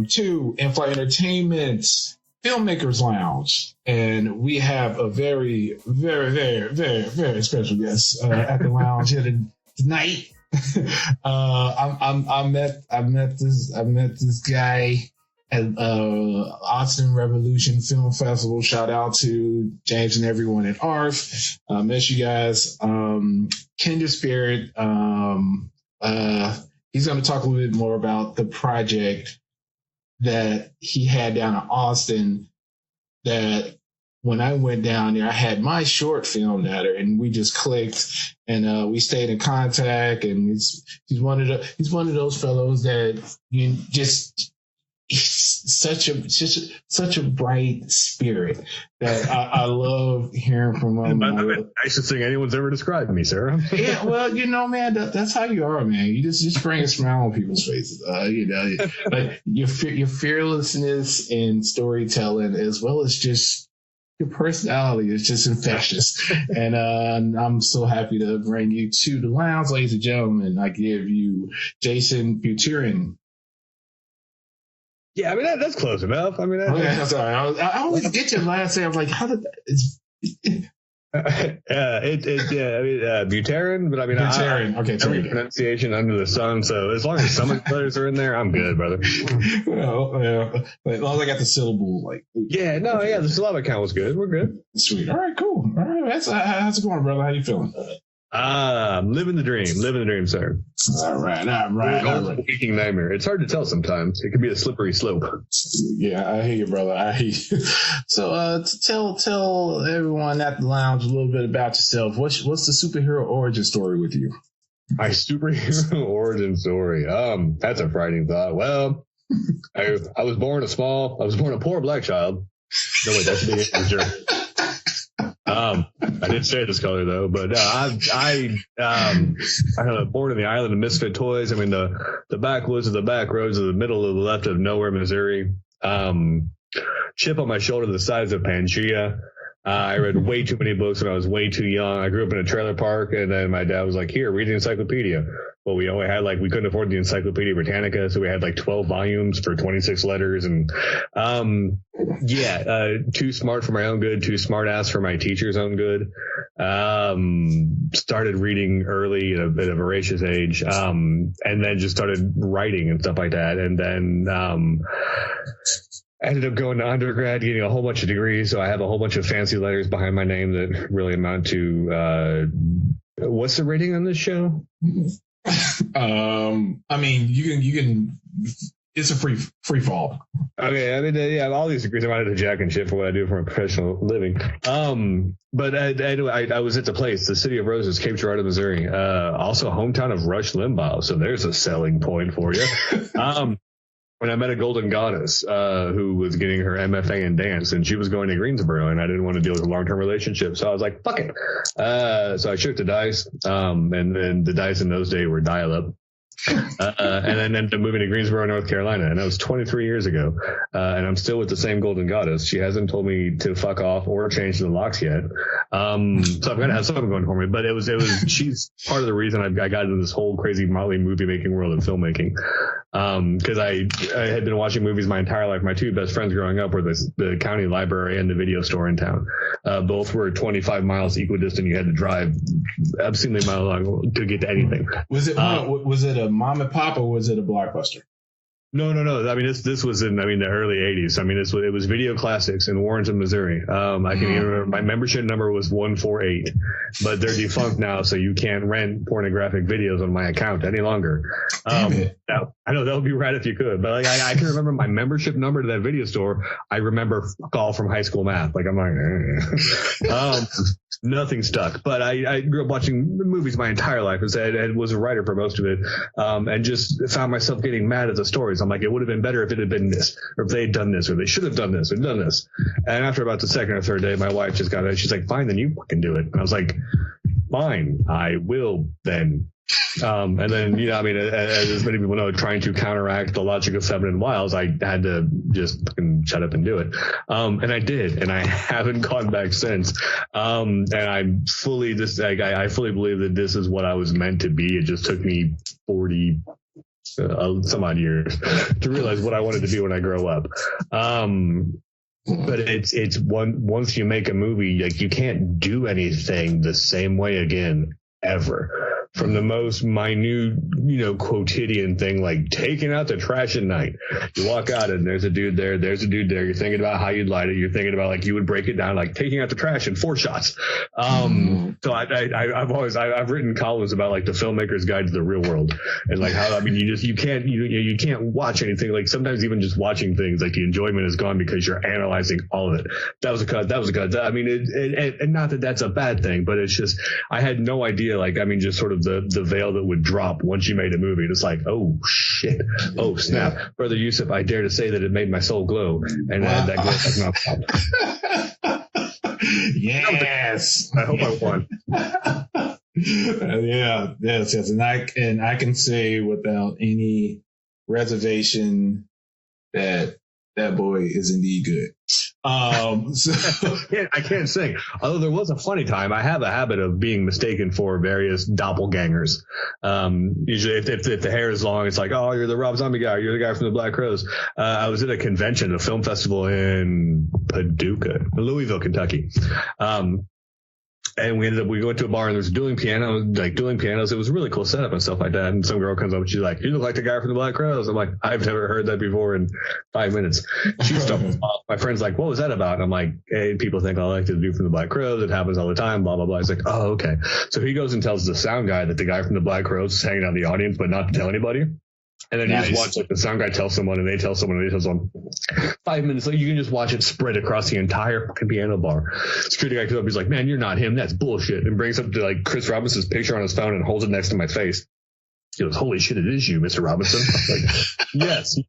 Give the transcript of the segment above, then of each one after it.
to In-Flight Entertainment, Filmmakers Lounge. And we have a very, very, very, very, very special guest at the lounge here tonight. I met this guy at Austin Revolution Film Festival. Shout out to James and everyone at ARF. Miss you guys. Kindred Spirit. He's going to talk a little bit more about the project that he had down in Austin. That when I went down there, I had my short film at her, and we just clicked, and we stayed in contact. And he's one of those fellows that you just. He's such a bright spirit that I love hearing from him. The nicest thing anyone's ever described me, Sarah. Yeah, well, man, that's how you are, man. You just bring a smile on people's faces. Like your fearlessness in storytelling, as well as just your personality, is just infectious. And I'm so happy to bring you to the lounge, ladies and gentlemen. I give you Jaysen Buterin. Yeah, I mean that's close enough. I mean, okay, sorry. I always get your last name. I was like, how did that? Buterin, but I mean, Buterin. Okay, every pronunciation under the sun. So as long as some of the letters are in there, I'm good, brother. Well, yeah, as long as I got the syllable, like. The syllabic count was good. We're good. Sweet. All right, cool. All right, how's it going, brother? How you feeling? Living the dream, sir. All right. Waking nightmare. It's hard to tell sometimes. It can be a slippery slope. Yeah, I hear you, brother. I hear you. So, tell everyone at the lounge a little bit about yourself. What's the superhero origin story with you? My superhero origin story. That's a frightening thought. Well, I was born a poor black child. No, wait, that's a big joke. I didn't say this color though, but I was born in the island of misfit toys. I mean, the backwoods of the back roads of the middle of the left of nowhere, Missouri. Chip on my shoulder the size of Pangea. I read way too many books when I was way too young. I grew up in a trailer park, and then my dad was like, "Here, read the encyclopedia." Well, we only had we couldn't afford the Encyclopedia Britannica, so we had 12 volumes for 26 letters, and too smart for my own good, too smart ass for my teacher's own good. Started reading early at a voracious age, and then just started writing and stuff like that, and then I ended up going to undergrad, getting a whole bunch of degrees. So I have a whole bunch of fancy letters behind my name that really amount to, what's the rating on this show? I mean, you can, it's a free fall. Okay. I mean, all these degrees, I'm out of the jack and shit for what I do for a professional living. But I was at the place, the City of Roses, Cape Girardeau, Missouri, also hometown of Rush Limbaugh. So there's a selling point for you. When I met a golden goddess who was getting her MFA in dance, and she was going to Greensboro, and I didn't want to deal with a long-term relationship, so I was like, fuck it. So I shook the dice, and then the dice in those days were dial-up. And then ended up moving to Greensboro, North Carolina, and that was 23 years ago. And I'm still with the same golden goddess. She hasn't told me to fuck off or change the locks yet. So I'm gonna have something going for me. But it was she's part of the reason I got into this whole crazy motley movie making world of filmmaking. Because I had been watching movies my entire life. My two best friends growing up were the county library and the video store in town. Both were 25 miles equidistant. You had to drive obscenely mile long to get to anything. Was it a mom and pop, or was it a Blockbuster? No. I mean, this was in the early 80s. I mean, it was Video Classics in Warrenton, Missouri. I can even remember my membership number was 148, but they're defunct now, so you can't rent pornographic videos on my account any longer. I know that would be right if you could, but I can remember my membership number to that video store. I remember all from high school math. I'm like, nothing stuck. But I grew up watching movies my entire life and was a writer for most of it, and just found myself getting mad at the stories. I'm like, it would have been better if it had been this, or if they had done this, or they should have done this, or done this. And after about the second or third day, my wife just got it. She's like, fine, then you fucking do it. And I was like, fine, I will then. And then, as many people know, trying to counteract the logic of feminine wiles, I had to just fucking shut up and do it. And I did, and I haven't gone back since. And I'm fully I fully believe that this is what I was meant to be. It just took me some odd years to realize what I wanted to be when I grow up. But it's once you make a movie, like, you can't do anything the same way again ever. From the most minute, quotidian thing, like taking out the trash at night. You walk out and there's a dude there. You're thinking about how you'd light it. You're thinking about, like, you would break it down, like taking out the trash in 4 shots. So I've written columns about, like, the filmmaker's guide to the real world, and like how, I mean, you can't watch anything. Like, sometimes even just watching things, like, the enjoyment is gone because you're analyzing all of it. That was a cut. I mean, and not that that's a bad thing, but it's just, I had no idea, like, I mean, just sort of the veil that would drop once you made a movie. It's like, oh shit, oh snap. Yeah. Brother Yusuf, I dare to say that it made my soul glow, and that glow has not popped. Yes, I hope I won. Yes, and I can say without any reservation that boy is indeed good. So I can't sing. Although there was a funny time. I have a habit of being mistaken for various doppelgangers. Usually, if the hair is long, it's like, oh, you're the Rob Zombie guy. You're the guy from the Black Crowes. I was at a convention, a film festival in Louisville, Kentucky. And we went to a bar and there was a dueling pianos. It was a really cool setup and stuff like that. And some girl comes up and she's like, you look like the guy from the Black Crowes. I'm like, I've never heard that before in 5 minutes. She stumbles off. My friend's like, what was that about? And I'm like, hey, people think I like the dude from the Black Crowes. It happens all the time, blah, blah, blah. He's like, oh, okay. So he goes and tells the sound guy that the guy from the Black Crowes is hanging out in the audience, but not to tell anybody. And then you just watch, like, the sound guy tell someone, and they tell someone, and they tell someone. 5 minutes later, you can just watch it spread across the entire fucking piano bar. Security guy comes up, he's like, man, you're not him. That's bullshit. And brings up to, like, Chris Robinson's picture on his phone and holds it next to my face. He goes, holy shit, it is you, Mr. Robinson. I'm like,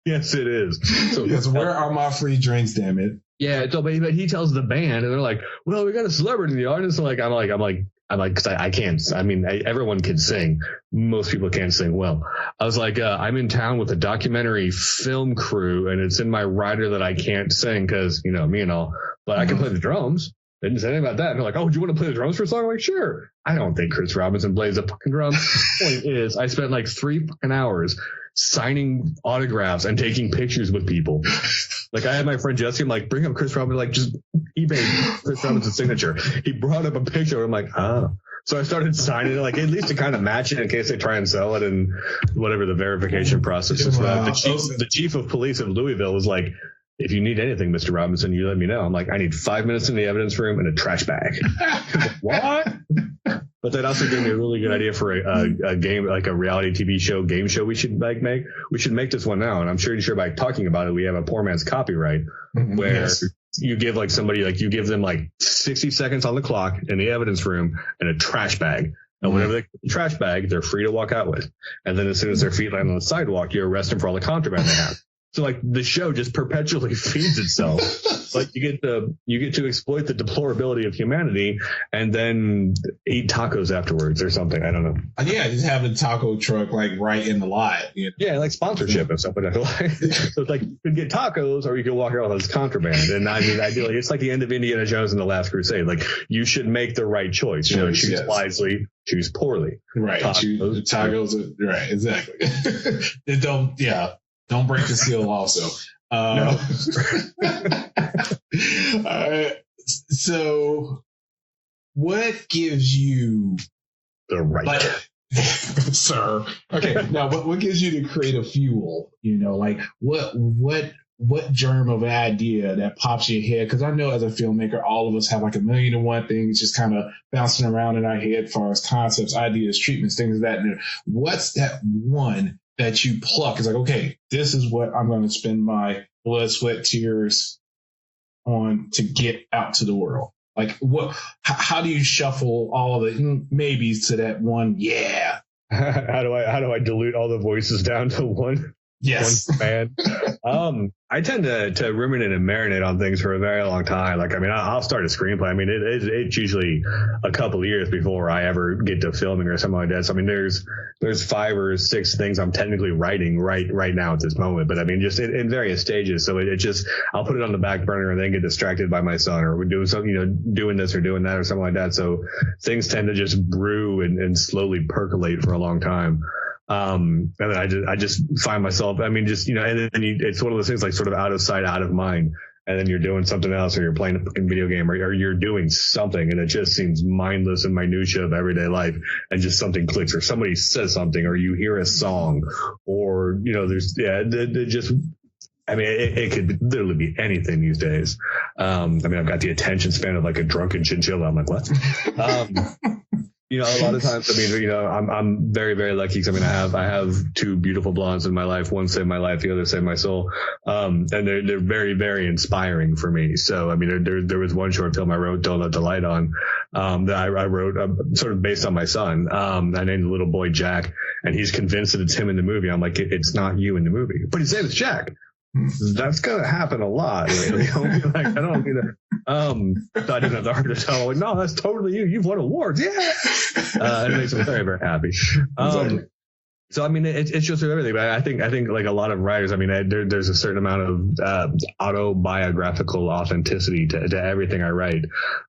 yes, it is. So, yes, where are my free drinks, damn it? Yeah, so, but he tells the band, and they're like, well, we got a celebrity in the audience. So, like, I'm like, because I can't. I mean, everyone can sing. Most people can't sing well. I was like, I'm in town with a documentary film crew, and it's in my rider that I can't sing because, me and all, but I can play the drums. They didn't say anything about that. And they're like, oh, do you want to play the drums for a song? I'm like, sure. I don't think Chris Robinson plays the fucking drums. Point is, I spent like 3 fucking hours signing autographs and taking pictures with people. Like, I had my friend Jesse, I'm like, bring up Chris Robinson, like, just eBay Chris Robinson's signature. He brought up a picture. I'm like, oh. So I started signing it, like, at least to kind of match it in case they try and sell it and whatever the verification process is. Wow. The chief of police of Louisville was like, if you need anything, Mr. Robinson, you let me know. I'm like, I need 5 minutes in the evidence room and a trash bag. What? But that also gave me a really good idea for a game, like a reality TV show, game show we should make. We should make this one now. And I'm sure by talking about it, we have a poor man's copyright where you give like somebody, like you give them like 60 seconds on the clock in the evidence room and a trash bag. And whenever they get the trash bag, they're free to walk out with. And then as soon as their feet land on the sidewalk, you arrest them for all the contraband they have. So like the show just perpetually feeds itself. Like you get to exploit the deplorability of humanity and then eat tacos afterwards or something. I don't know. Yeah, just have a taco truck like right in the lot. Yeah, like sponsorship and stuff. But so it's like you could get tacos or you could walk around with contraband. And I mean, ideally, it's like the end of Indiana Jones and the Last Crusade. Like you should make the right choice. Choose wisely, choose poorly. Right. Tacos are, right. Exactly. Don't break the seal also. No. All right. So what gives you the right, sir? Okay. Now, what gives you the creative fuel? Like what germ of idea that pops in your head? Because I know as a filmmaker, all of us have like 1,000,001 things just kind of bouncing around in our head as far as concepts, ideas, treatments, things of that. What's that one that you pluck? It's like, okay, this is what I'm going to spend my blood, sweat, tears on to get out to the world. Like, how do you shuffle all the maybes to that one? Yeah. How do I dilute all the voices down to one? Yes. One man. I tend to ruminate and marinate on things for a very long time. Like, I mean, I'll start a screenplay. I mean, it's usually a couple of years before I ever get to filming or something like that. So, I mean, there's 5 or 6 things I'm technically writing right now at this moment. But I mean, just in various stages. So it just, I'll put it on the back burner and then get distracted by my son or we're doing something, doing this or doing that or something like that. So things tend to just brew and slowly percolate for a long time. And then I just find myself, I mean, just, and then it's one of those things like sort of out of sight, out of mind. And then you're doing something else, or you're playing a fucking video game, or you're doing something, and it just seems mindless and minutia of everyday life, and just something clicks, or somebody says something, or you hear a song, or, it could literally be anything these days. I've got the attention span of like a drunken chinchilla. I'm like, what? A lot of times, I'm very, very lucky because I have two beautiful blondes in my life. One saved my life, the other saved my soul. And they're very, very inspiring for me. So, there was one short film I wrote, Don't Let the Light On, that I wrote sort of based on my son. I named the little boy Jack, and he's convinced that it's him in the movie. I'm like, it's not you in the movie, but his name is Jack. That's gonna happen a lot. Lately. Like, I don't need to. So I didn't have the heart to tell. Like, no, that's totally you. You've won awards. Yeah. It makes me very, very happy. Exactly. So it's just everything. But I think like a lot of writers. There's a certain amount of autobiographical authenticity to everything I write.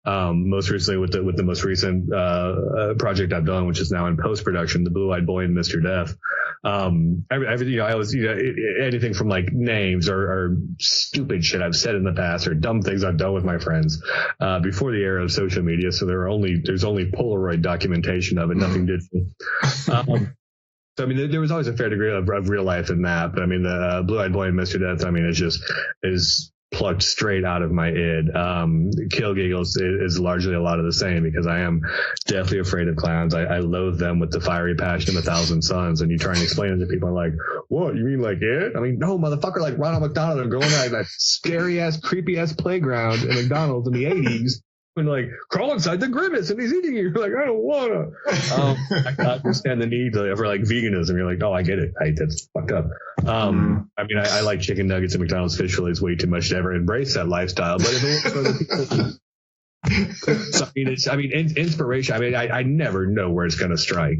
Most recently with the most recent project I've done, which is now in post production, The Blue-Eyed Boy and Mr. Death. Everything, I was, anything from like names or stupid shit I've said in the past or dumb things I've done with my friends, before the era of social media. So there's only Polaroid documentation of it, nothing digital. So, there was always a fair degree of real life in that. But the Blue-Eyed Boy and Mr. Death, is plucked straight out of my id. Kill Giggles is largely a lot of the same because I am deathly afraid of clowns. I loathe them with the fiery passion of 1,000 suns. And you try and explain it to people like, what, you mean like it? No, motherfucker, like Ronald McDonald are going to that scary ass, creepy ass playground in McDonald's in the 80s. When like crawl inside the grimace and he's eating you, you're like, I don't wanna. I understand the need for like veganism. You're like, oh, I get it. That's fucked up. I like chicken nuggets and McDonald's fish fillets way too much to ever embrace that lifestyle. But if it was for the people, so, inspiration. I never know where it's gonna strike.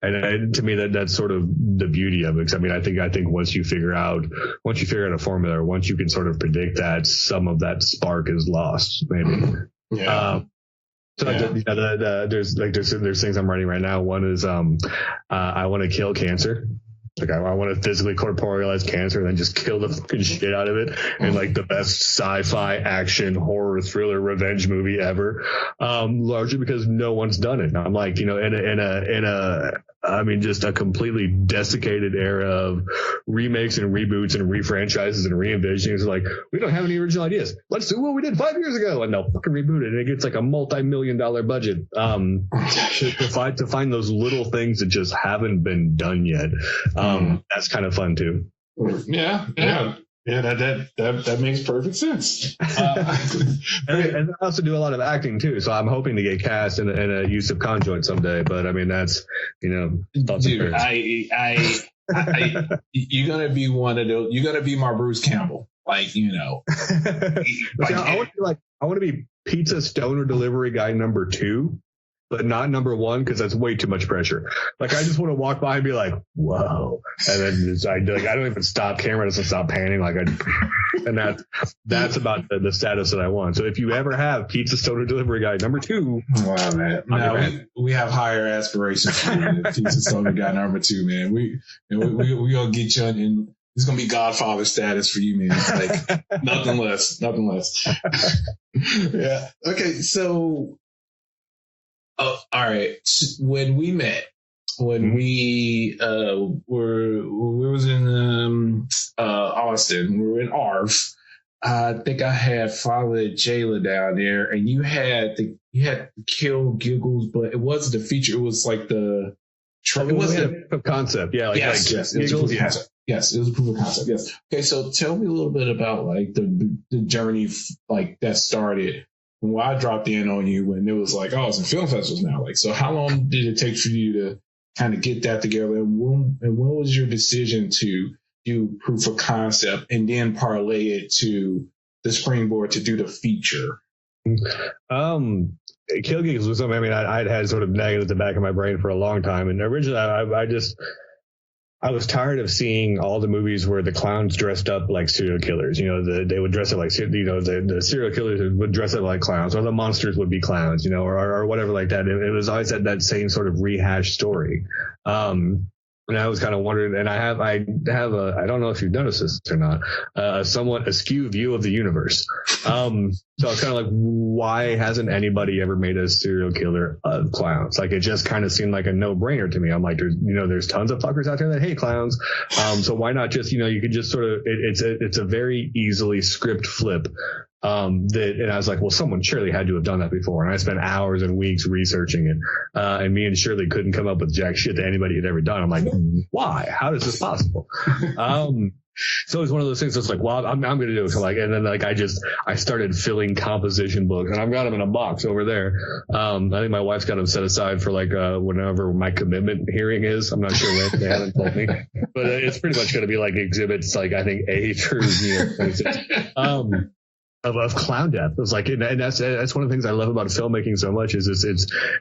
And to me, that's sort of the beauty of it. I think once you figure out a formula, or once you can sort of predict that, some of that spark is lost, maybe. Yeah. There's things I'm writing right now. One is I want to kill cancer. Like I want to physically corporealize cancer and then just kill the fucking shit out of it in like the best sci-fi action horror thriller revenge movie ever. Largely because no one's done it. I'm like, just a completely desiccated era of remakes and reboots and refranchises and re-envisionings. Like, we don't have any original ideas. Let's do what we did 5 years ago, and they'll fucking reboot it. And it gets like a multi-million-dollar budget to find those little things that just haven't been done yet. That's kind of fun too. Yeah. That makes perfect sense. And I also do a lot of acting too, so I'm hoping to get cast in a use of conjoint someday. But that's dude, you're gonna be one of those. You're gonna be my Bruce Campbell, I want to be pizza stoner delivery guy number 2. But not number 1, because that's way too much pressure. Like, I just want to walk by and be like, whoa. And then I don't even stop. Camera doesn't stop panning. And that's about the status that I want. So if you ever have pizza stoner delivery guy number 2. Wow, man. Now we have higher aspirations for you, pizza stoner guy number 2, man. We gonna get you in. It's gonna be Godfather status for you, man. It's like nothing less. Yeah. Okay. So. Oh, all right. When we met, we was in Austin, we were in ARF. I think I had followed Jayla down there, and you had Kill Giggles, but it wasn't the feature. It was like the it was a proof of concept. Yeah. Yes, it was a proof of concept. Yes, it was a proof of concept. Yes. Okay, so tell me a little bit about like the journey like that started. When I dropped in on you when it was like, oh, it's in film festivals now. Like, so how long did it take for you to kind of get that together? And when was your decision to do proof of concept and then parlay it to the springboard to do the feature? Kill Giggles was something, I'd had sort of nagging at the back of my brain for a long time. And originally I was tired of seeing all the movies where the clowns dressed up like serial killers. You know, they would dress up like, the serial killers would dress up like clowns, or the monsters would be clowns, or whatever like that. It was always that same sort of rehashed story. And I was kind of wondering, and I have I don't know if you've noticed this or not, a somewhat askew view of the universe. So I was kind of like, why hasn't anybody ever made a serial killer of clowns? Like, it just kind of seemed like a no-brainer to me. I'm like, there's tons of fuckers out there that hate clowns. So why not just, you could just sort of, it's a very easily script flip. And I was like, well, someone surely had to have done that before. And I spent hours and weeks researching it. And me and Shirley couldn't come up with jack shit that anybody had ever done. I'm like, why? How is this possible? So it was one of those things that's like, well, I'm going to do it. So like, and then like, I started filling composition books, and I've got them in a box over there. I think my wife's got them set aside for like, whenever my commitment hearing is. I'm not sure when, they haven't told me, but it's pretty much going to be like exhibits, like I think A through 26. Of clown death. It was like, and that's one of the things I love about filmmaking so much is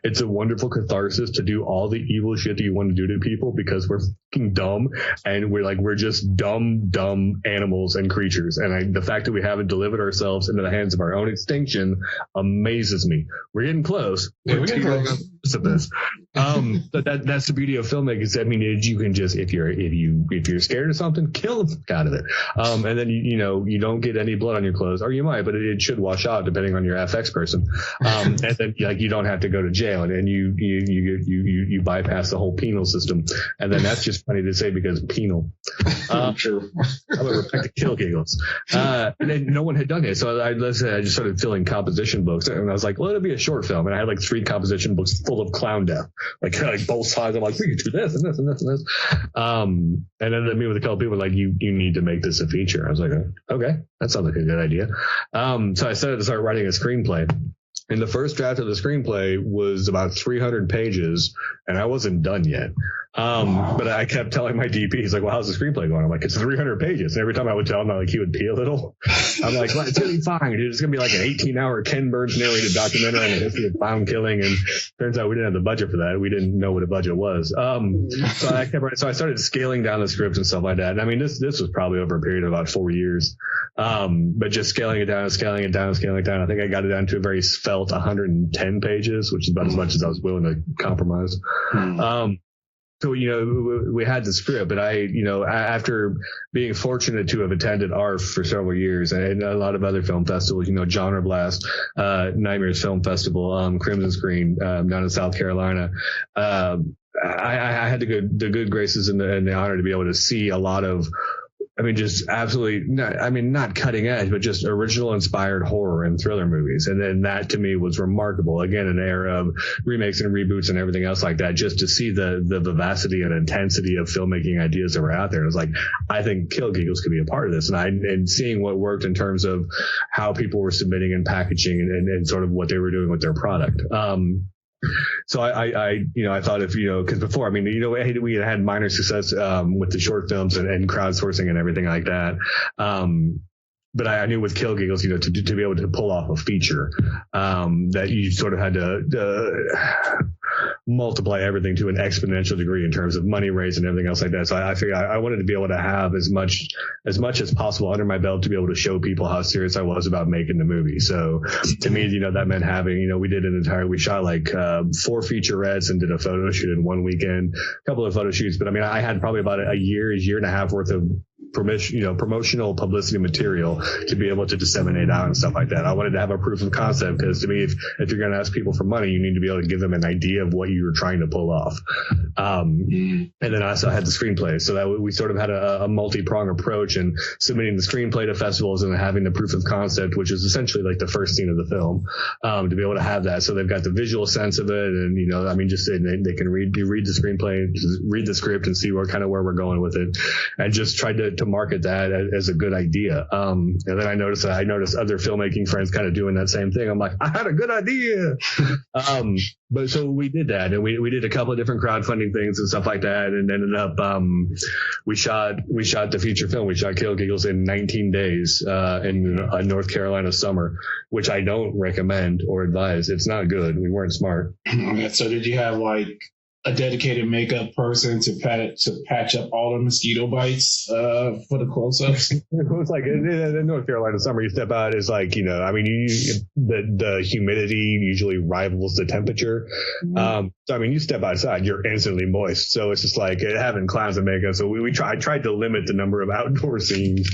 it's a wonderful catharsis to do all the evil shit that you want to do to people because we're fucking dumb, and we're just dumb animals and creatures. And the fact that we haven't delivered ourselves into the hands of our own extinction amazes me. We're getting close. We're getting close. Of this. But that's the beauty of filmmaking. Is, I mean, you can just, if you're scared of something, kill the fuck out of it. And then you don't get any blood on your clothes, or you might, but it should wash out depending on your FX person. And then like you don't have to go to jail, and you bypass the whole penal system. And then that's just funny to say because penal. True. However, back to Kill Giggles. And then no one had done it, so I just started filling composition books, and I was like, well, it'll be a short film, and I had like 3 composition books full of clown death, like both sides. I'm like, we can do this and this and this and this. And then me with a couple people were like, you need to make this a feature. I was like, okay, that sounds like a good idea. So I started writing a screenplay. And the first draft of the screenplay was about 300 pages, and I wasn't done yet. But I kept telling my DP, he's like, well, how's the screenplay going? I'm like, it's 300 pages. And every time I would tell him, he would pee a little. I'm like, well, it's going to be fine, dude. It's going to be like an 18-hour Ken Burns narrated documentary on the history of clown killing. And turns out we didn't have the budget for that. We didn't know what a budget was. So I started scaling down the script and stuff like that. And I mean, this was probably over a period of about 4 years. But just scaling it down. I think I got it down to a very svelte 110 pages, which is about as much as I was willing to compromise. So, we had the script, but after being fortunate to have attended ARF for several years and a lot of other film festivals, Genre Blast, Nightmares Film Festival, Crimson Screen, down in South Carolina, I had the good graces and the honor to be able to see a lot of, just absolutely not cutting edge, but just original inspired horror and thriller movies. And then that to me was remarkable. Again, an era of remakes and reboots and everything else like that, just to see the vivacity and intensity of filmmaking ideas that were out there. And it was like, I think Kill Giggles could be a part of this. And seeing what worked in terms of how people were submitting and packaging and sort of what they were doing with their product. So I thought because before, we had minor success with the short films and crowdsourcing and everything like that. But I knew with Kill Giggles, to be able to pull off a feature, that you sort of had to multiply everything to an exponential degree in terms of money raised and everything else like that. So I figured I wanted to be able to have as much as possible under my belt to be able to show people how serious I was about making the movie. So to me, that meant having, we shot like 4 featurettes and did a photo shoot in one weekend, a couple of photo shoots. But I had probably about a year and a half worth of promotional publicity material to be able to disseminate out and stuff like that. I wanted to have a proof of concept because to me, if you're going to ask people for money, you need to be able to give them an idea of what you were trying to pull off. And then I also had the screenplay, so that we sort of had a multi-prong approach in submitting the screenplay to festivals and having the proof of concept, which is essentially like the first scene of the film, to be able to have that. So they've got the visual sense of it, and just they can read the screenplay, read the script, and see where we're going with it, and just tried to market that as a good idea. And then I noticed other filmmaking friends kind of doing that same thing. I'm like, I had a good idea. But so we did that, and we did a couple of different crowdfunding things and stuff like that, and ended up we shot the feature film. We shot Kill Giggles in 19 days in North Carolina summer, which I don't recommend or advise. It's not good. We weren't smart. So did you have a dedicated makeup person to patch up all the mosquito bites for the close-ups. It's like in North Carolina summer, you step out, it's like, the humidity usually rivals the temperature. So I mean, you step outside, you're instantly moist. So it's just like having clowns and makeup. So I tried to limit the number of outdoor scenes.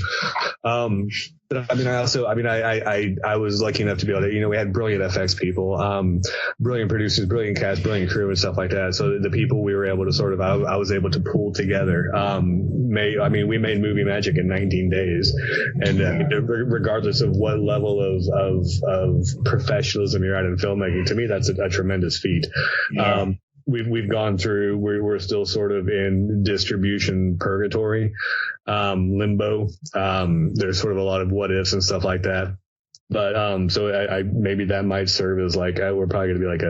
But I mean, I was lucky enough to be able to, we had brilliant FX people, brilliant producers, brilliant cast, brilliant crew and stuff like that. So the people we were able to sort of, I was able to pull together, we made movie magic in 19 days. And regardless of what level of professionalism you're at in filmmaking, to me, that's a tremendous feat. Yeah. We've gone through, we're still sort of in distribution purgatory, limbo. There's sort of a lot of what ifs and stuff like that. But so I maybe that might serve as like we're probably going to be like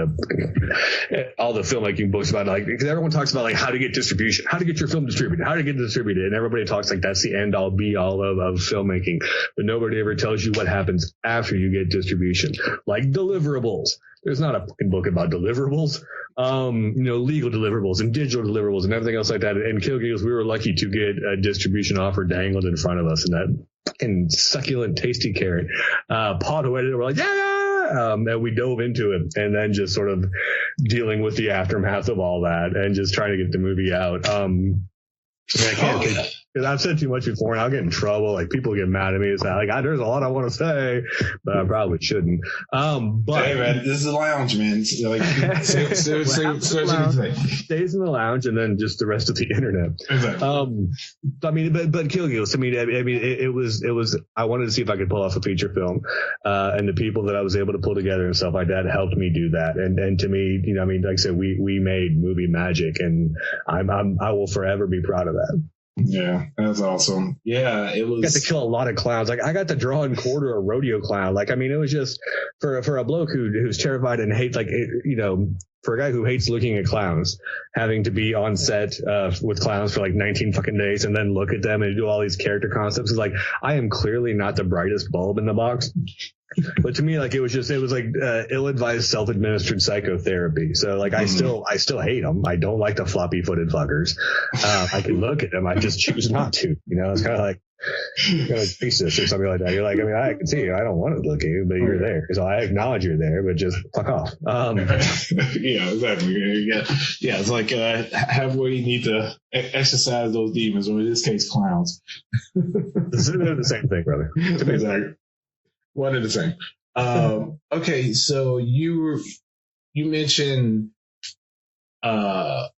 all the filmmaking books about like, because everyone talks about like how to get distribution, how to get your film distributed, how to get it distributed, and everybody talks like that's the end all be all of filmmaking, but nobody ever tells you what happens after you get distribution, like deliverables. There's not a fucking book about deliverables, legal deliverables and digital deliverables and everything else like that. And Kill Giggles, we were lucky to get a distribution offer dangled in front of us, and that fucking succulent, tasty carrot pawed away. We're like, yeah. And we dove into it, and then just sort of dealing with the aftermath of all that and just trying to get the movie out. I can't think, because I've said too much before and I'll get in trouble. Like people get mad at me. It's like, there's a lot I want to say, but I probably shouldn't. But hey man, this is a lounge, man. Like, stays in the lounge and then just the rest of the internet. Exactly. But Kill Giggles, it was, I wanted to see if I could pull off a feature film. And the people that I was able to pull together and stuff like that helped me do that. And to me, like I said, we made movie magic, and I will forever be proud of that. Yeah, that's awesome. Yeah, it was. Got to kill a lot of clowns. Like I got to draw and quarter a rodeo clown. Like it was just for a bloke who's terrified and hates, for a guy who hates looking at clowns, having to be on set with clowns for like 19 fucking days and then look at them and do all these character concepts. Is like, I am clearly not the brightest bulb in the box. But to me, like it was like ill-advised self-administered psychotherapy. So like I still hate them. I don't like the floppy-footed fuckers. I can look at them. I just choose not to. It's kind of like thesis or something like that. You're like, I can see you. I don't want to look at you, but you're there. So I acknowledge you're there, but just fuck off. Yeah, exactly. Yeah, it's like have where you need to exercise those demons, or in this case, clowns. They're the same thing, brother. Exactly. One and the same. Okay, so you mentioned going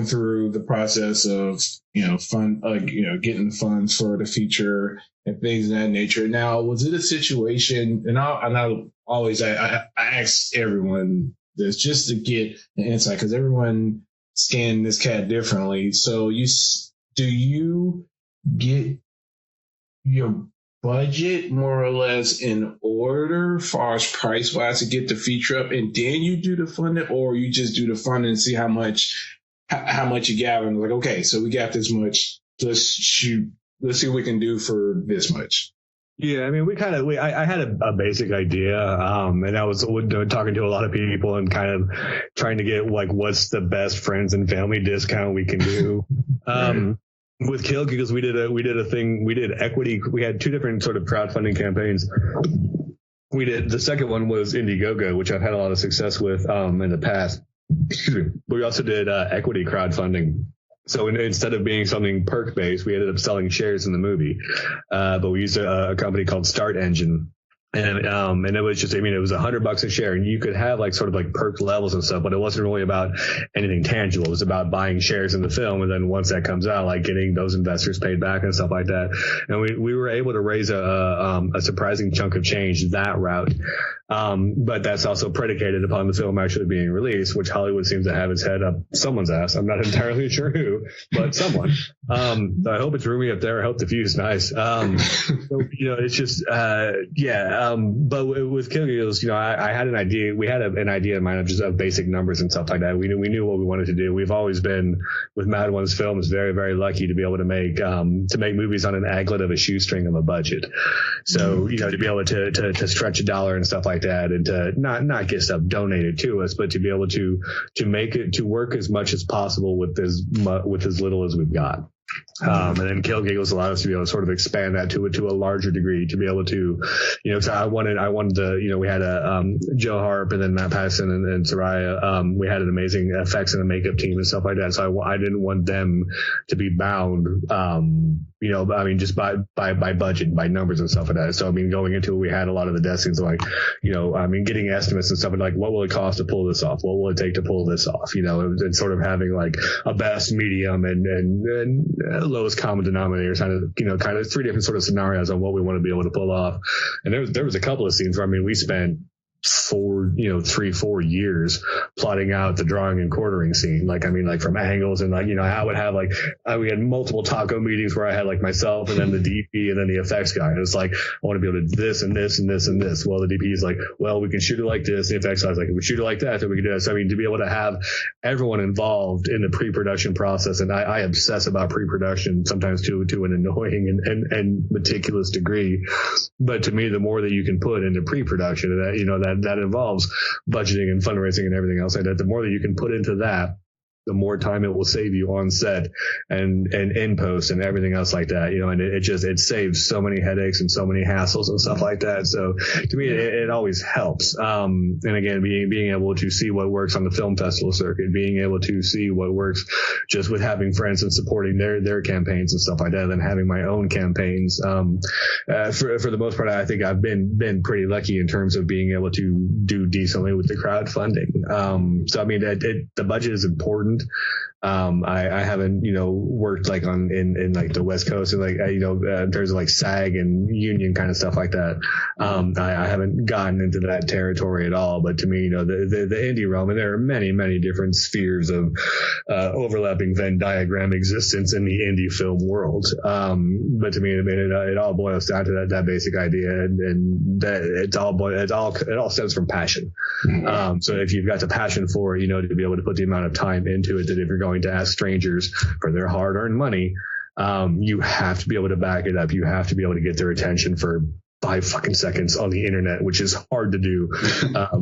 through the process of getting funds for the feature and things of that nature. Now, was it a situation? And I ask everyone this just to get an insight, because everyone scanned this cat differently. So do you get your budget more or less in order as far as price wise to get the feature up, and then you do the funding, or you just do the funding and see how much you gather and like, okay, so we got this much, let's see what we can do for this much? Yeah, I had a basic idea, and I was talking to a lot of people and kind of trying to get like what's the best friends and family discount we can do. Right. With Kill Giggles, we did equity. We had two different sort of crowdfunding campaigns. The second one was Indiegogo, which I've had a lot of success with in the past. We also did equity crowdfunding. So instead of being something perk based, we ended up selling shares in the movie. But we used a company called Start Engine. And it was just, it was $100 a share, and you could have like sort of like perk levels and stuff, but it wasn't really about anything tangible. It was about buying shares in the film. And then once that comes out, like getting those investors paid back and stuff like that. And we were able to raise a surprising chunk of change that route. But that's also predicated upon the film actually being released, which Hollywood seems to have its head up someone's ass. I'm not entirely sure who, but someone. I hope it's roomy up there. I hope the view's nice. So, it's just, but with Kill Giggles, I had an idea. We had an idea in mind of just of basic numbers and stuff like that. We knew what we wanted to do. We've always been with Mad One's films very, very lucky to be able to make movies on an aglet of a shoestring of a budget. So to be able to stretch a dollar and stuff like that, and to not get stuff donated to us, but to be able to make it to work as much as possible with as little as we've got. And then Kill Giggles allowed us to be able to sort of expand that to a larger degree, to be able to, because I wanted the, we had Joe Harp and then Matt Patterson and Soraya. We had an amazing effects and a makeup team and stuff like that. So I didn't want them to be bound, just by budget, by numbers and stuff like that. So, going into it, we had a lot of the desk things like, getting estimates and stuff, and like, what will it cost to pull this off? What will it take to pull this off? And sort of having like a best, medium, and lowest common denominator, kind of three different sort of scenarios on what we want to be able to pull off. And there was a couple of scenes where we spent 3-4 years plotting out the drawing and quartering scene. Like from angles, and I would have we had multiple taco meetings where I had like myself and then the DP and then the effects guy. And it's like, I want to be able to do this and this and this and this. Well, the DP is like, well, we can shoot it like this. The effects guy is like, if we shoot it like that, then we can do that. So to be able to have everyone involved in the pre-production process, and I obsess about pre-production sometimes to an annoying and meticulous degree. But to me, the more that you can put into pre-production, that involves budgeting and fundraising and everything else like that, the more that you can put into that, the more time it will save you on set and in post and everything else like that, and it saves so many headaches and so many hassles and stuff like that. So to me, it always helps. And again, being able to see what works on the film festival circuit, being able to see what works just with having friends and supporting their campaigns and stuff like that, and having my own campaigns. For the most part, I think I've been pretty lucky in terms of being able to do decently with the crowdfunding. So the budget is important. I haven't, worked like in like the West Coast and in terms of like SAG and union kind of stuff like that. I haven't gotten into that territory at all. But to me, the indie realm, and there are many, many different spheres of overlapping Venn diagram existence in the indie film world. But to me, it all boils down to that basic idea, and that it all stems from passion. So if you've got the passion for it, to be able to put the amount of time into it, that if you're going to ask strangers for their hard-earned money, you have to be able to back it up. You have to be able to get their attention for 5 fucking seconds on the internet, which is hard to do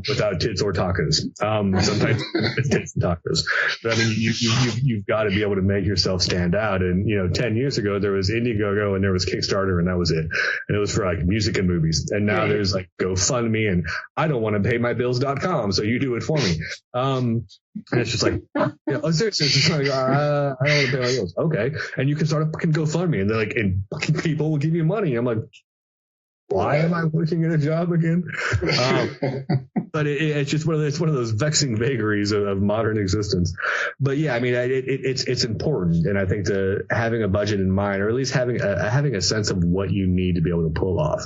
without tits or tacos. Sometimes it's tits and tacos, but you've got to be able to make yourself stand out. And 10 years ago there was Indiegogo and there was Kickstarter, and that was it. And it was for like music and movies. And now there's like GoFundMe and I don't want to pay my bills.com, so you do it for me. And it's just like, seriously, it's just like, I don't want to pay my bills. Okay. And you can start a fucking GoFundMe, and they're like, and fucking people will give you money. I'm like, why am I working at a job again? But it's just one of those vexing vagaries of modern existence. But yeah, it's important, and I think having a budget in mind, or at least having a sense of what you need to be able to pull off,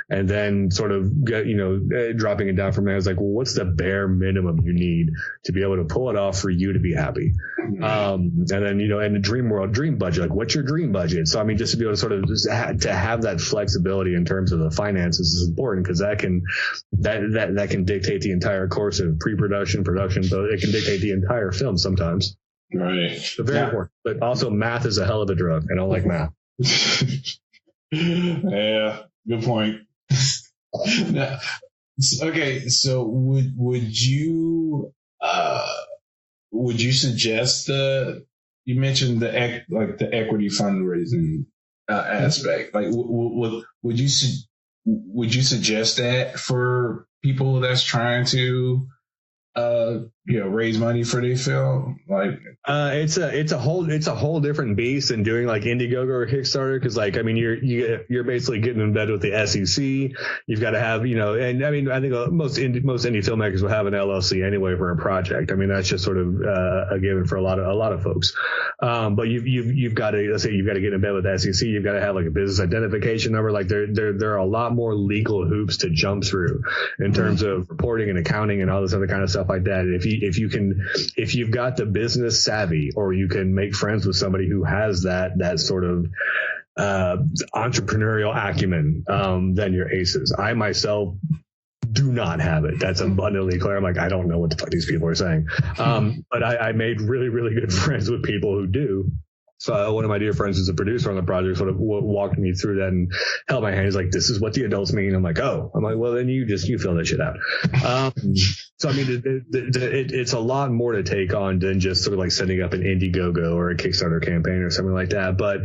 and then sort of dropping it down from there. It's like, well, what's the bare minimum you need to be able to pull it off for you to be happy? And then in the dream world, dream budget, like what's your dream budget? So just to be able to sort of to have that flexibility in terms of the finances is important, because that can dictate the entire course of pre-production, production, but it can dictate the entire film sometimes. Right. So very important. But also, math is a hell of a drug. I don't like math. Yeah, good point. Now, okay, so would you suggest you mentioned the equity fundraising aspect? Like, would you suggest that for people that's trying to raise money for their film? Like, it's a whole different beast than doing like Indiegogo or Kickstarter, because you're basically getting in bed with the SEC. You've got to have and I think most indie filmmakers will have an LLC anyway for a project. That's just sort of a given for a lot of folks. But you've got to, let's say you've got to get in bed with the SEC. You've got to have like a business identification number. Like there are a lot more legal hoops to jump through in terms of reporting and accounting and all this other kind of stuff like that. If you've got the business savvy, or you can make friends with somebody who has that sort of entrepreneurial acumen than your aces. I myself do not have it. That's abundantly clear. I'm like, I don't know what the fuck these people are saying. But I made really, really good friends with people who do. So one of my dear friends who's a producer on the project sort of walked me through that and held my hand. He's like, this is what the adults mean. I'm like, oh. I'm like, well, then you fill that shit out. So, I mean, it's a lot more to take on than just sort of like setting up an Indiegogo or a Kickstarter campaign or something like that. But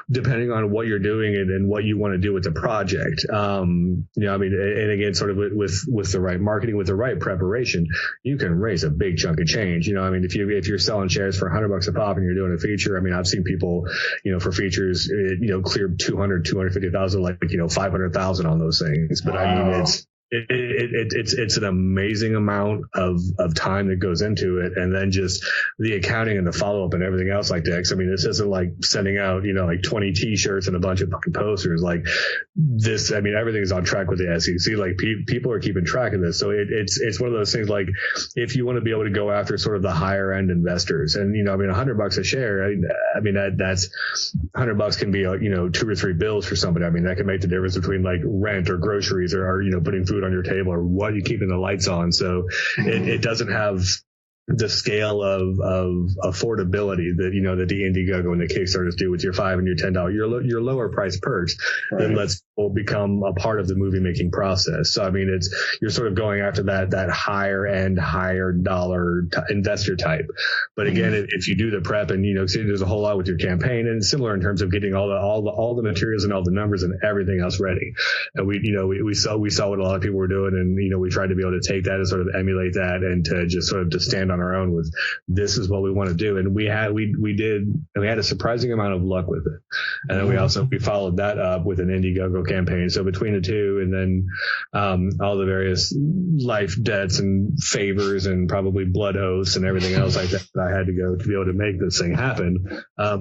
depending on what you're doing and what you want to do with the project, I mean, and again, sort of with the right marketing, with the right preparation, you can raise a big chunk of change. I mean, if you're selling shares for $100 a pop and you're doing a feature, I mean, I've seen people, for features, clear 250,000, like, 500,000 on those things. But wow. I mean, it's an amazing amount of time that goes into it, and then just the accounting and the follow up and everything else like that. 'Cause I mean, this isn't like sending out like 20 T-shirts and a bunch of fucking posters. Like this, I mean, everything's on track with the SEC. Like people are keeping track of this, so it's one of those things. Like if you want to be able to go after sort of the higher end investors, and I mean, $100 a share. I mean that's $100 can be 2 or 3 bills for somebody. I mean, that can make the difference between like rent or groceries or putting food on your table or what you keeping the lights on. So it doesn't have the scale of affordability that that the Indiegogo and the Kickstarters do with your $5 and your $10 your lower price perks. Right. Then lets people become a part of the movie making process. So I mean, you're sort of going after that higher end, higher dollar investor type. But again, if you do the prep and there's a whole lot with your campaign, and it's similar in terms of getting all the materials and all the numbers and everything else ready. And we saw what a lot of people were doing, and we tried to be able to take that and sort of emulate that, and to just sort of to stand on our own with this is what we want to do. And we had a surprising amount of luck with it. And then we followed that up with an Indiegogo campaign. So between the two, and then all the various life debts and favors and probably blood oaths and everything else like that I had to go to be able to make this thing happen,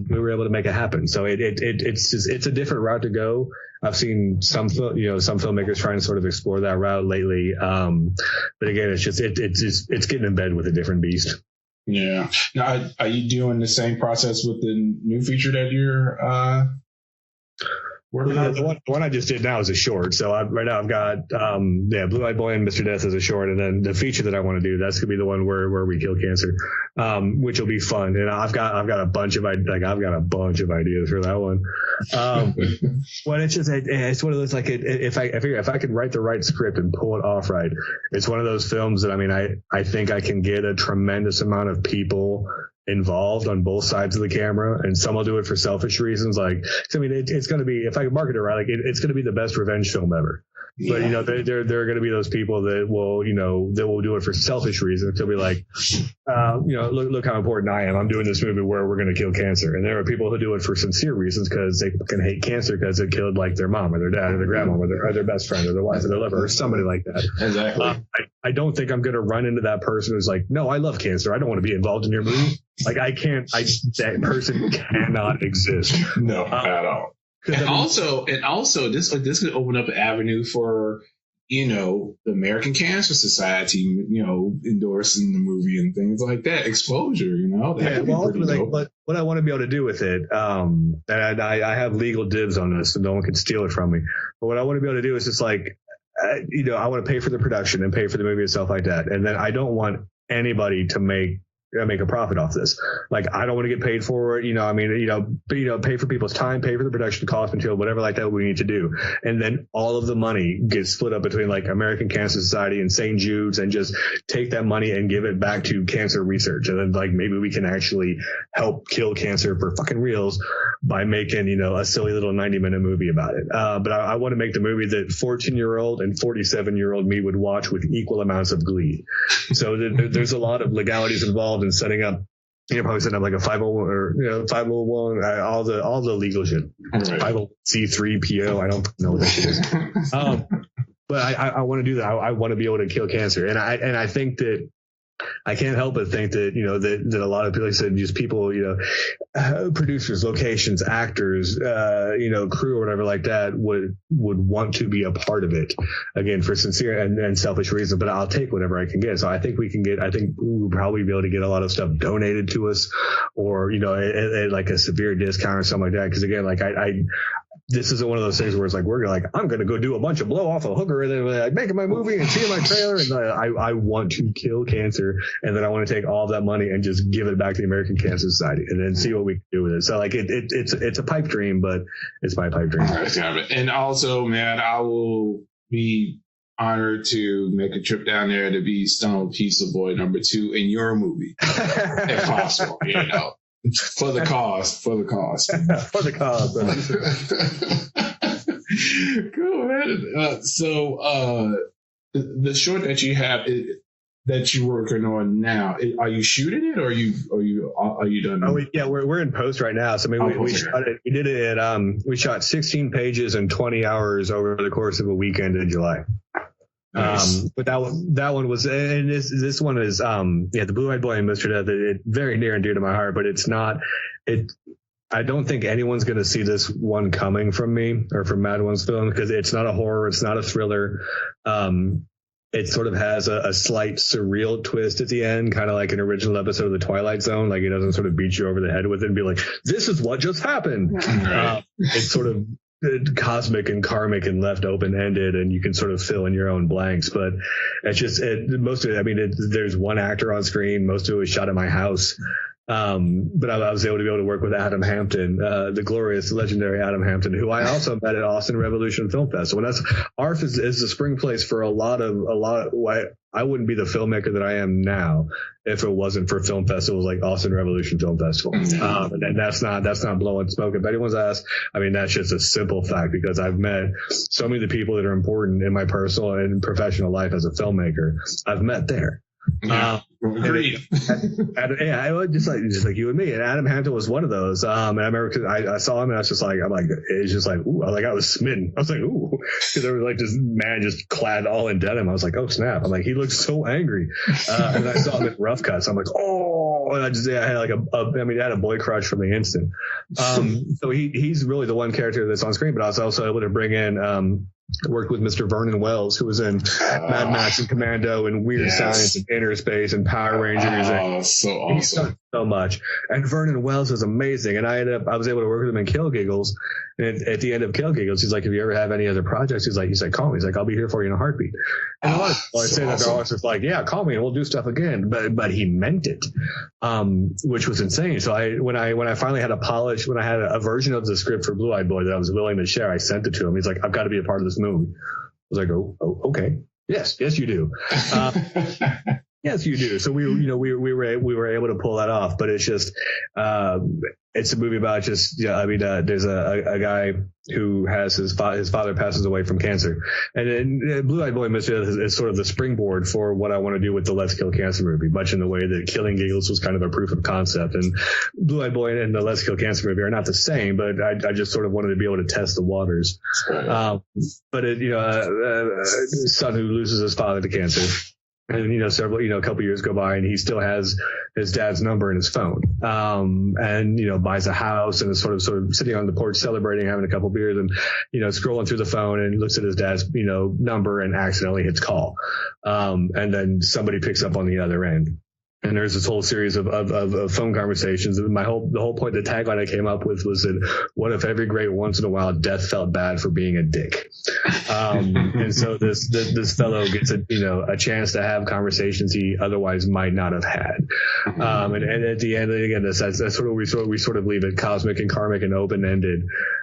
we were able to make it happen. So it's a different route to go. I've seen some filmmakers trying to sort of explore that route lately. But again, it's getting in bed with a different beast. Yeah. Now, are you doing the same process with the new feature that you're working on? The one I just did now is a short. So right now I've got Blue Eyed Boy and Mr. Death as a short, and then the feature that I want to do, that's gonna be the one where we kill cancer, which will be fun. And I've got a bunch of ideas for that one. Well, it's one of those, like, if I could write the right script and pull it off right, it's one of those films that, I mean, I think I can get a tremendous amount of people involved on both sides of the camera, and some will do it for selfish reasons. Like, I mean, it's going to be, if I can market it right, like it's going to be the best revenge film ever. Yeah. But there are going to be those people that will do it for selfish reasons. They'll be like, look how important I am. I'm doing this movie where we're going to kill cancer. And there are people who do it for sincere reasons because they can hate cancer because it killed like their mom or their dad or their grandma or their best friend or their wife or their lover or somebody like that. Exactly. I don't think I'm going to run into that person who's like, no, I love cancer. I don't want to be involved in your movie. Like, that person cannot exist. No, at all. And also, this could open up an avenue for, the American Cancer Society, endorsing the movie and things like that. Exposure, but what I want to be able to do with it, and I have legal dibs on this, so no one can steal it from me. But what I want to be able to do is just like, I want to pay for the production and pay for the movie itself like that, and then I don't want anybody to make a profit off this. Like, I don't want to get paid for it, pay for people's time, pay for the production cost, material, whatever like that we need to do. And then all of the money gets split up between like American Cancer Society and St. Jude's, and just take that money and give it back to cancer research. And then like maybe we can actually help kill cancer for fucking reals by making, a silly little 90-minute movie about it. But I want to make the movie that 14-year-old and 47-year-old me would watch with equal amounts of glee. So there's a lot of legalities involved in setting up, probably setting up like a 501 or 501, all the legal shit. Right. 501c3 PO. I don't know what that shit is. But I want to do that. I want to be able to kill cancer, and I think that I can't help but think that, that a lot of people, like I said, just people, producers, locations, actors, crew or whatever like that would want to be a part of it, again, for sincere and selfish reasons, but I'll take whatever I can get. So I think we'll probably be able to get a lot of stuff donated to us, or, at like a severe discount or something like that. Cause again, like this isn't one of those things where it's like, I'm going to go do a bunch of blow off a hooker and then like making my movie and seeing my trailer. And I want to kill cancer. And then I want to take all of that money and just give it back to the American Cancer Society and then see what we can do with it. So like it's a pipe dream, but it's my pipe dream. And also, man, I will be honored to make a trip down there to be Stone Pizza Boy #2 in your movie, if possible, For the cause. For the cause. Cool, man. So the short that you have that you're working on now, are you shooting it, or are you done? We're in post right now. So we shot it. We did it at we shot 16 pages in 20 hours over the course of a weekend in July. Nice. But that one was, and this one is, the Blue-Eyed Boy and Mr. Death, it very near and dear to my heart, but it's not, I don't think anyone's going to see this one coming from me or from Mad One's film, because it's not a horror. It's not a thriller. It sort of has a slight surreal twist at the end, kind of like an original episode of The Twilight Zone. Like, it doesn't sort of beat you over the head with it and be like, this is what just happened. Right. It's sort of cosmic and karmic and left open-ended, and you can sort of fill in your own blanks. But it's just most of it. There's one actor on screen. Most of it was shot at my house. But I was able to work with Adam Hampton, the glorious, legendary Adam Hampton, who I also met at Austin Revolution Film Festival. And ARF is the spring place for a lot of. I wouldn't be the filmmaker that I am now if it wasn't for film festivals like Austin Revolution Film Festival. And that's not blowing smoke up anyone's ass. I mean, that's just a simple fact, because I've met so many of the people that are important in my personal and professional life as a filmmaker. I've met there. Agreed. I was just like you and me, and Adam Hampton was one of those. And I remember, because I saw him, and I was just like, it's just like, ooh, I was smitten. I was like, ooh, because there was like this man just clad all in denim. I was like, oh snap! I'm like, he looks so angry. And I saw him in Rough Cuts. I'm like, oh, and I had like I had a boy crush from the instant. So he's really the one character that's on screen, but I was also able to bring in. Worked with Mr. Vernon Wells, who was in Mad Max and Commando and Weird Science and Inner Space and Power Rangers. Oh, so awesome. He's done so much. And Vernon Wells is amazing. And I was able to work with him in Kill Giggles. And at the end of Kill Giggles, he's like, if you ever have any other projects, he's like, call me. He's like, I'll be here for you in a heartbeat. And a lot of people say that they're always just like, yeah, call me and we'll do stuff again. But he meant it, which was insane. So when I finally had when I had a version of the script for Blue-Eyed Boy that I was willing to share, I sent it to him. He's like, I've got to be a part of this movie. I was like, oh, okay. Yes, you do. Yes, you do. So we were able to pull that off, but it's just, it's a movie about just, there's a guy who has his father passes away from cancer, and then Blue-Eyed Boy Mr. is sort of the springboard for what I want to do with the Let's Kill Cancer movie, much in the way that Killing Giggles was kind of a proof of concept, and Blue-Eyed Boy and the Let's Kill Cancer movie are not the same, but I just sort of wanted to be able to test the waters. Right. But son who loses his father to cancer. And, a couple years go by and he still has his dad's number in his phone. And, buys a house and is sort of sitting on the porch celebrating, having a couple beers and, scrolling through the phone and looks at his dad's, number and accidentally hits call. And then somebody picks up on the other end. And there's this whole series of phone conversations. And the whole point, the tagline I came up with was that, what if every great once in a while death felt bad for being a dick? And so this fellow gets a chance to have conversations he otherwise might not have had. And at the end, again, that's sort of we sort of leave it cosmic and karmic and open ended.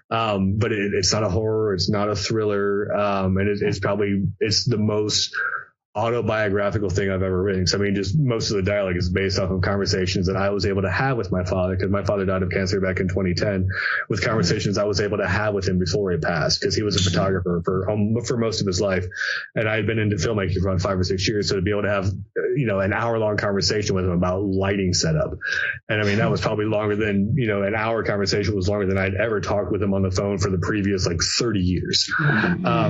But it's not a horror. It's not a thriller. And it's the most autobiographical thing I've ever written. So just most of the dialogue is based off of conversations that I was able to have with my father, because my father died of cancer back in 2010, with conversations I was able to have with him before he passed, because he was a photographer for most of his life, and I had been into filmmaking for about 5 or 6 years. So to be able to have an hour-long conversation with him about lighting setup, and that was probably longer than an hour conversation was longer than I'd ever talked with him on the phone for the previous 30 years.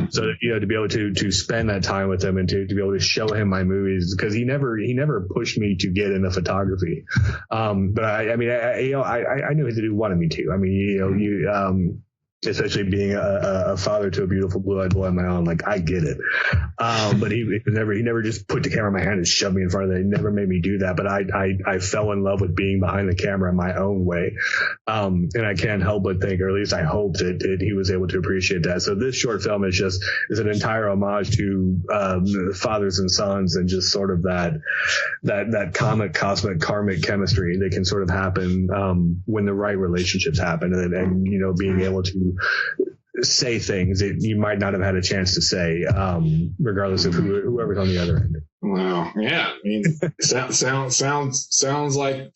So to be able to spend that time with him and to be able is show him my movies, because he never pushed me to get into photography. But I knew he wanted me to. I mean, especially being a father to a beautiful blue-eyed boy of my own, like, I get it. But he never just put the camera in my hand and shoved me in front of it. He never made me do that. But I fell in love with being behind the camera in my own way. And I can't help but think, or at least I hope that he was able to appreciate that. So this short film is an entire homage to fathers and sons, and just sort of that comic, cosmic, karmic chemistry that can sort of happen when the right relationships happen, and being able to say things that you might not have had a chance to say, regardless of whoever's on the other end. Wow. Yeah. I mean, sounds like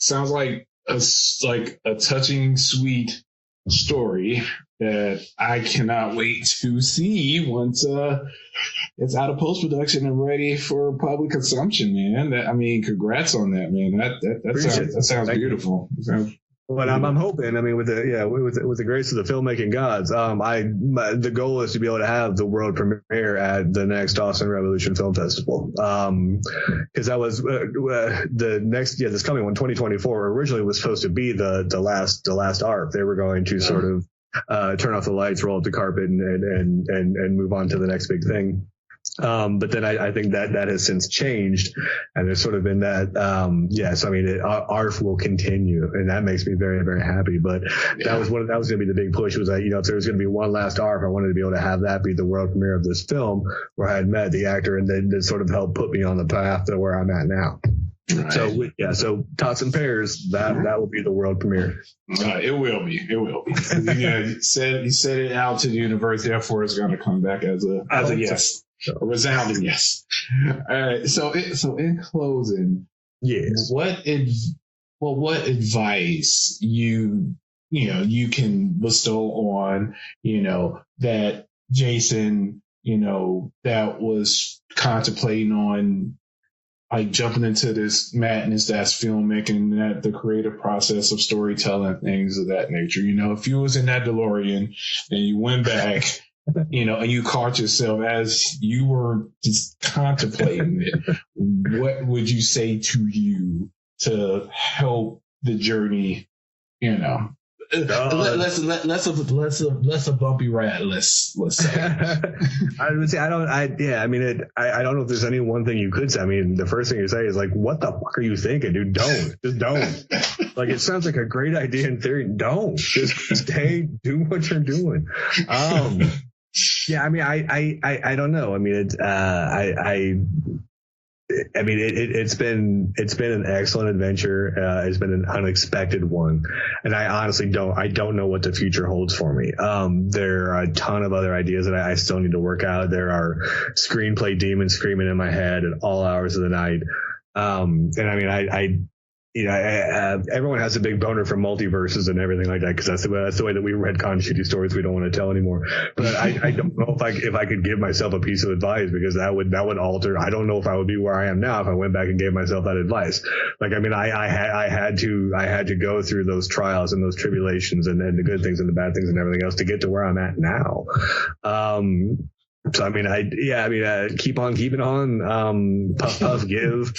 a touching, sweet story that I cannot wait to see once it's out of post-production and ready for public consumption, man. Congrats on that, man. That sounds beautiful. But I'm hoping, I mean, with the grace of the filmmaking gods, the goal is to be able to have the world premiere at the next Austin Revolution Film Festival. Because that was this coming one, 2024, originally was supposed to be the last arc. They were going to sort of turn off the lights, roll up the carpet, and move on to the next big thing. But then I think that has since changed, and there's sort of been that, yes, I mean, ARF will continue, and that makes me very, very happy. But that was going to be the big push, was that, if there was going to be one last ARF, I wanted to be able to have that be the world premiere of this film, where I had met the actor, and then sort of helped put me on the path to where I'm at now. Right. So Tots and Pairs, that will be the world premiere. It will be. You said it out to the universe, therefore it's going to come back as a yes. A resounding yes. All right. So in closing, yes. What advice you can bestow on that Jaysen that was contemplating on, like, jumping into this madness that's filmmaking, that the creative process of storytelling, things of that nature. If you was in that DeLorean and you went back. And you caught yourself as you were just contemplating it, what would you say to you to help the journey? Less a bumpy ride. Let's say. I would say I don't know if there's any one thing you could say. I mean, the first thing you say is like, "What the fuck are you thinking, dude? Just don't." Like, it sounds like a great idea in theory. Don't just stay, do what you're doing. Yeah, I mean, I don't know. I mean, it's been an excellent adventure. It's been an unexpected one, and I honestly don't know what the future holds for me. There are a ton of other ideas that I still need to work out. There are screenplay demons screaming in my head at all hours of the night. And I mean, everyone has a big boner for multiverses and everything like that, because that's the way that we read shitty stories we don't want to tell anymore. But I don't know if I could give myself a piece of advice, because that would alter. I don't know if I would be where I am now if I went back and gave myself that advice. Like, I mean, I had to go through those trials and those tribulations and the good things and the bad things and everything else to get to where I'm at now. So I mean, keep on keeping on. Puff, puff, give.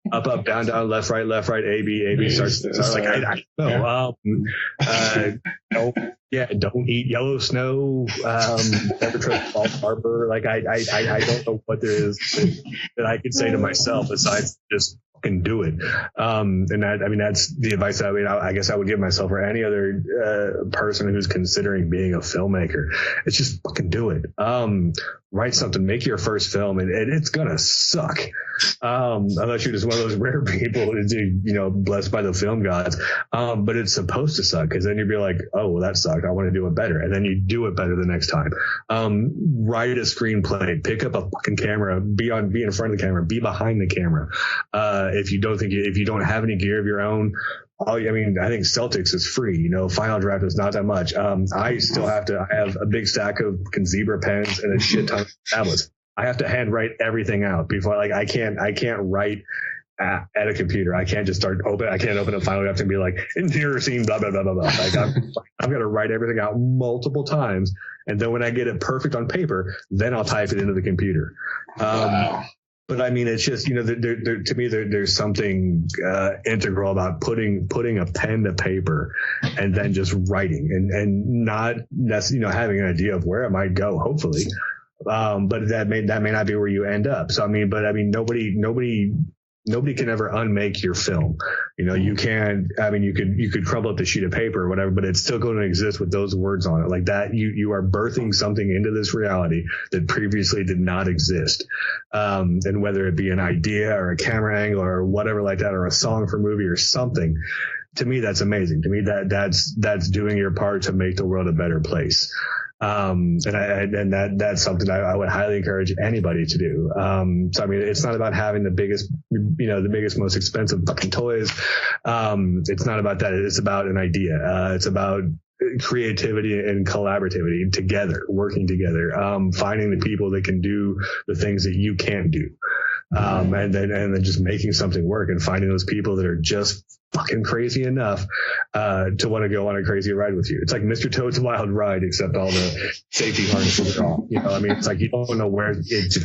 Up, down, down, left, right, A, B. Starts like I don't know. Don't eat yellow snow. Never trust Bald Harbor. Like I don't know what there is that I could say to myself besides just fucking do it. And that's the advice I guess I would give myself, or any other person who's considering being a filmmaker. It's just fucking do it. Write something, make your first film, and it's gonna suck. Unless you're just one of those rare people who's, blessed by the film gods. But it's supposed to suck, because then you'd be like, oh, well, that sucked. I want to do it better. And then you do it better the next time. Write a screenplay, pick up a fucking camera, be in front of the camera, be behind the camera. If you don't have any gear of your own, I think Celtics is free. Final Draft is not that much. I have a big stack of zebra pens and a shit ton of tablets. I have to hand write everything out before, like, I can't write at a computer. I can't just I can't open up Final Draft and be like, interior scene, blah, blah, blah, blah, blah. Like I've got to write everything out multiple times. And then when I get it perfect on paper, then I'll type it into the computer. Wow. But I mean, it's just, to me, there's something integral about putting a pen to paper and then just writing and not necessarily, having an idea of where it might go, hopefully. But that may not be where you end up. So, nobody can ever unmake your film. You can't, you could crumble up the sheet of paper or whatever, but it's still going to exist with those words on it. Like that, you are birthing something into this reality that previously did not exist. And whether it be an idea or a camera angle or whatever like that, or a song for a movie or something, to me, that's amazing. To me, that's doing your part to make the world a better place. And that's something I would highly encourage anybody to do. So, it's not about having the biggest, most expensive fucking toys. It's not about that. It's about an idea. It's about creativity and collaborativity together, working together, finding the people that can do the things that you can't do. And then just making something work and finding those people that are just fucking crazy enough to want to go on a crazy ride with you. It's like Mr. Toad's Wild Ride, except all the safety harnesses are all. It's like you don't know where it's.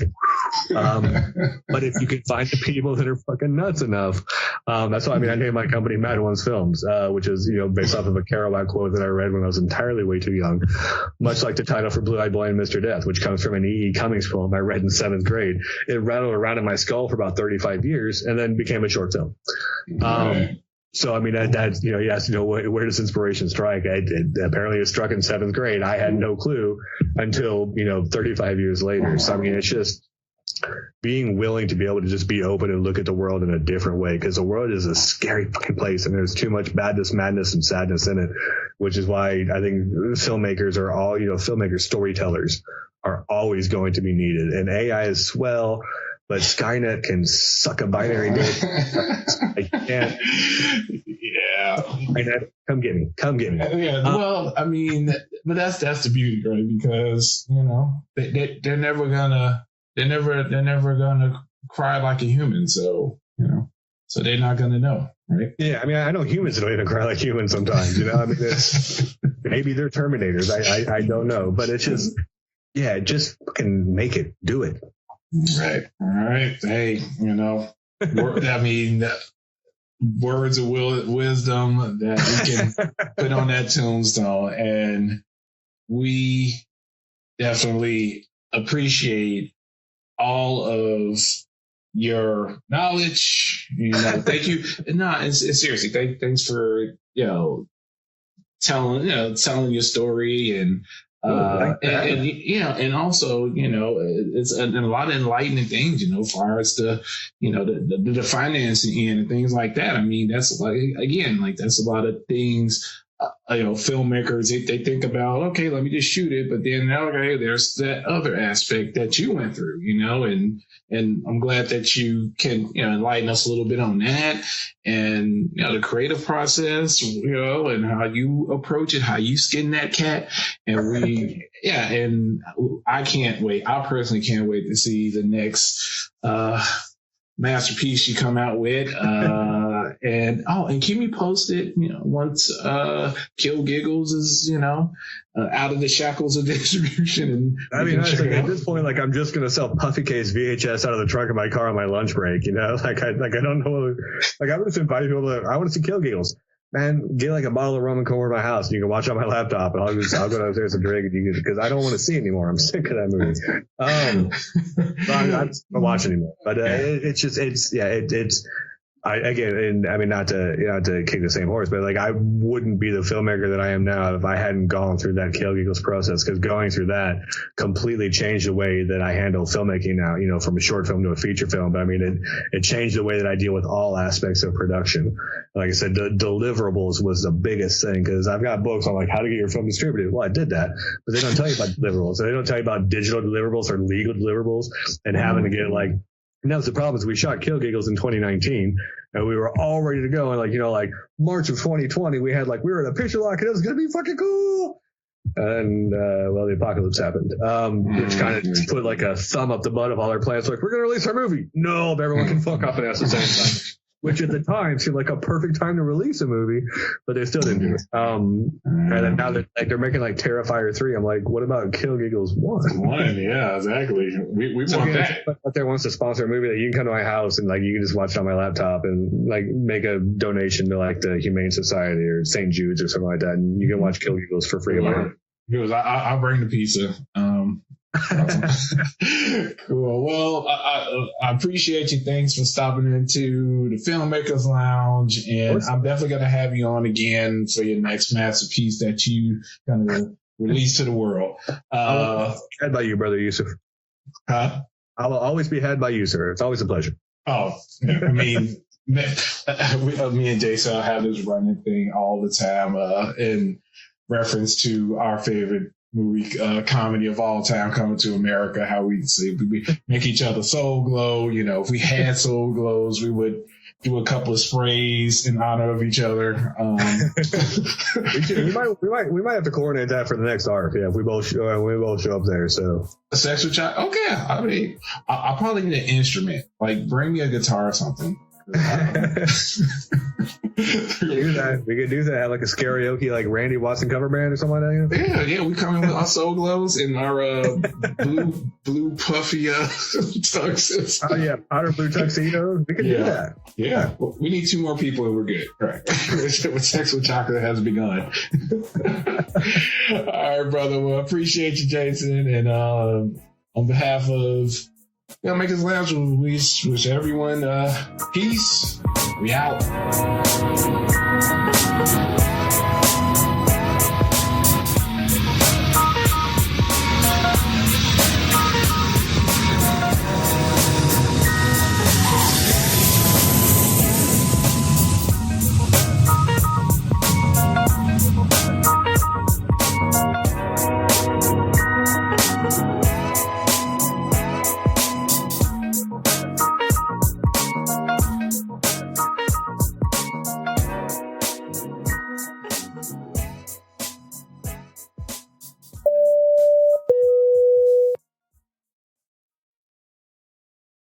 But if you can find the people that are fucking nuts enough, that's why I named my company Mad Ones Films, which is based off of a Kerouac quote that I read when I was entirely way too young, much like the title for Blue-Eyed Boy and Mr. Death, which comes from an E.E. Cummings poem I read in 7th grade. It rattled around in my skull for about 35 years and then became a short film. So, that's, you asked, where does inspiration strike? Apparently it struck in 7th grade. I had no clue until, 35 years later. So, it's just being willing to be able to just be open and look at the world in a different way, because the world is a scary fucking place and there's too much badness, madness, and sadness in it, which is why I think filmmakers are all, storytellers are always going to be needed. And AI is swell, but Skynet can suck a binary dick. I can't. Yeah. Skynet, come get me. Yeah. Well, but that's the beauty, right? Because they're never gonna cry like a human. So so they're not gonna know, right? Yeah. I know humans don't even cry like humans sometimes. Maybe they're Terminators. I don't know, but it's just fucking make it, do it. Right. All right. Hey, words of wisdom that we can put on that tombstone. And we definitely appreciate all of your knowledge. Thank you. No, it's seriously, thanks for, telling your story and also, it's a lot of enlightening things, as far as the financing end and things like that. That's that's a lot of things, filmmakers, they think about, okay, let me just shoot it. But then, okay, there's that other aspect that you went through, and I'm glad that you can, enlighten us a little bit on that and, the creative process, and how you approach it, how you skin that cat. And and I can't wait. I personally can't wait to see the next, masterpiece you come out with, and keep me posted, once Kill Giggles is out of the shackles of distribution. And at this point, I'm just gonna sell puffy case VHS out of the trunk of my car on my lunch break. I don't know, I'm just inviting people I want to see Kill Giggles. Man, get a bottle of rum and come over to my house and you can watch on my laptop, and I'll go downstairs and drink it because I don't want to see anymore. I'm sick of that movie. I'm not watching anymore. But not to kick the same horse, but I wouldn't be the filmmaker that I am now if I hadn't gone through that Kill Giggles process, because going through that completely changed the way that I handle filmmaking now, from a short film to a feature film. But it changed the way that I deal with all aspects of production. Like I said, the deliverables was the biggest thing, because I've got books on how to get your film distributed. Well, I did that, but they don't tell you about deliverables. They don't tell you about digital deliverables or legal deliverables, and having to get and that was the problem, is we shot Kill Giggles in 2019 and we were all ready to go. And March of 2020, we had we were at a picture lock and it was going to be fucking cool. And well, the apocalypse happened, which kind of put like a thumb up the butt of all our plans. Like, we're gonna release our movie. No, everyone can fuck off and ass at the same time. Which at the time seemed like a perfect time to release a movie, but they still didn't do it. And then now that they're making like Terrifier 3, I'm like, what about Kill Giggles 1? Yeah, exactly. We want that. If there wants to sponsor a movie, that you can come to my house and like you can just watch it on my laptop and like make a donation to like the Humane Society or St. Jude's or something like that, and you can watch Kill Giggles for free. I'll bring the pizza. Cool. Well, I appreciate you. Thanks for stopping into the Filmmakers Lounge, and I'm definitely going to have you on again for your next masterpiece that you kind of release to the world. Had by you, brother Yusuf. Huh? I'll always be had by you, sir. It's always a pleasure. Oh, I mean, me and Jaysen have this running thing all the time in reference to our favorite movie comedy of all time, Coming to America. How we make each other soul glow. You know, if we had soul glows, we would do a couple of sprays in honor of each other. We might have to coordinate that for the next arc. Yeah, if we both show up there. So a sexual child. Okay, I mean, I'll probably need an instrument. Like, bring me a guitar or something. We could do that, like a karaoke, like Randy Watson cover band or something like that. Yeah, we come in with our soul glows and our blue puffy tuxes. Oh yeah, powder blue tuxedos. We could do that. Yeah, well, we need 2 more people and we're good. Right. With Sex with Chocolate has begun. All right, brother. Well, appreciate you, Jaysen, and on behalf of Filmmakers Lounge, we wish everyone peace. We out.